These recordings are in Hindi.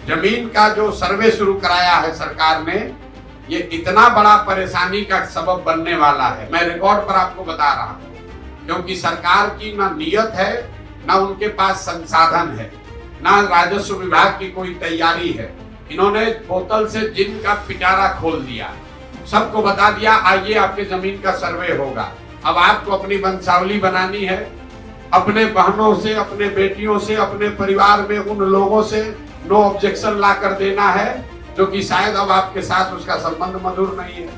जमीन का जो सर्वे शुरू कराया है सरकार ने, ये इतना बड़ा परेशानी का सबब बनने वाला है। मैं रिकॉर्ड पर आपको बता रहा हूँ, क्योंकि सरकार की ना नियत है, ना उनके पास संसाधन है, ना राजस्व विभाग की कोई तैयारी है। इन्होंने बोतल से जिन का पिटारा खोल दिया, सबको बता दिया आइए आपके जमीन का सर्वे होगा। अब आपको अपनी वंशावली बनानी है, अपने बहनों से, अपने बेटियों से, अपने परिवार में उन लोगों से नो ऑब्जेक्शन ला कर देना है जो कि शायद अब आपके साथ उसका संबंध मधुर नहीं है।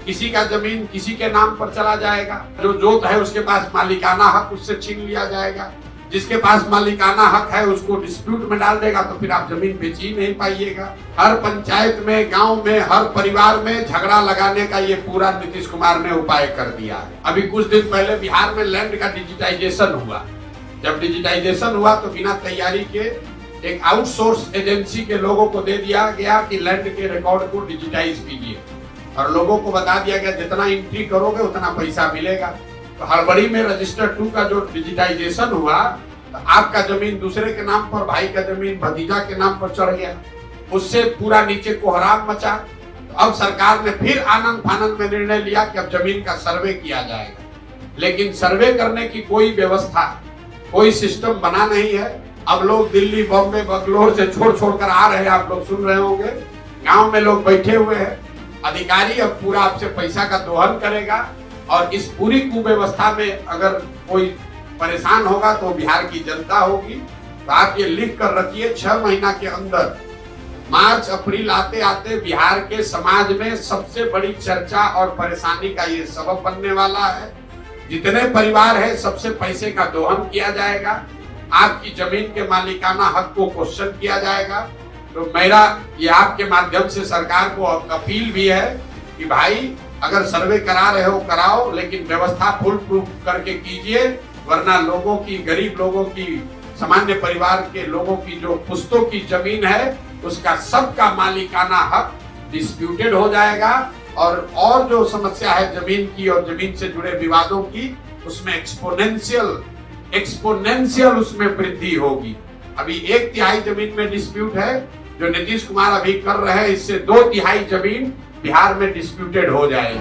किसी का जमीन किसी के नाम पर चला जाएगा, जो जोत है उसके पास मालिकाना हक उससे छीन लिया जाएगा, जिसके पास मालिकाना हक है उसको डिस्प्यूट में डाल देगा, तो फिर आप जमीन बेच ही नहीं पाइएगा। हर पंचायत में, गांव में, हर परिवार में झगड़ा लगाने का ये पूरा नीतीश कुमार ने उपाय कर दिया है। अभी कुछ दिन पहले बिहार में लैंड का डिजिटाइजेशन हुआ। जब डिजिटाइजेशन हुआ तो बिना तैयारी के एक आउटसोर्स एजेंसी के लोगों को दे दिया गया कि लैंड के रिकॉर्ड को डिजिटाइज कीजिए, और लोगों को बता दिया गया जितना एंट्री करोगे उतना पैसा मिलेगा। तो हड़बड़ी में रजिस्टर 2 का जो डिजिटाइजेशन हुआ, तो आपका जमीन दूसरे के नाम पर, भाई का जमीन भतीजा के नाम पर चढ़ गया, उससे पूरा नीचे कोहराम मचा। तो अब सरकार ने फिर आनंद फानंद में निर्णय लिया कि अब जमीन का सर्वे किया जाएगा, लेकिन सर्वे करने की कोई व्यवस्था, कोई सिस्टम बना नहीं है। अब लोग दिल्ली, बॉम्बे, बंगलोर से छोड़ कर आ रहे हैं, आप लोग सुन रहे होंगे, गांव में लोग बैठे हुए हैं। अधिकारी अब पूरा आपसे पैसा का दोहन करेगा, और इस पूरी कुव्यवस्था में अगर कोई परेशान होगा तो बिहार की जनता होगी। तो आप ये लिख कर रखिए, 6 महीना के अंदर, मार्च अप्रैल आते आते बिहार के समाज में सबसे बड़ी चर्चा और परेशानी का ये सबब बनने वाला है। जितने परिवार है सबसे पैसे का दोहन किया जाएगा, आपकी जमीन के मालिकाना हक को क्वेश्चन किया जाएगा। तो मेरा ये आपके माध्यम से सरकार को अपील भी है कि भाई अगर सर्वे करा रहे हो कराओ, लेकिन व्यवस्था फुल प्रूफ करके कीजिए, वरना लोगों की, गरीब लोगों की, सामान्य परिवार के लोगों की जो पुश्तों की जमीन है उसका सबका मालिकाना हक डिस्प्यूटेड हो जाएगा, और जो समस्या है जमीन की और जमीन से जुड़े विवादों की, उसमें एक्सपोनेंशियल उसमें वृद्धि होगी। अभी 1/3 जमीन में डिस्प्यूट है जो नीतीश कुमार अभी कर रहे हैं, इससे 2/3 जमीन बिहार में डिस्प्यूटेड हो जाएगी।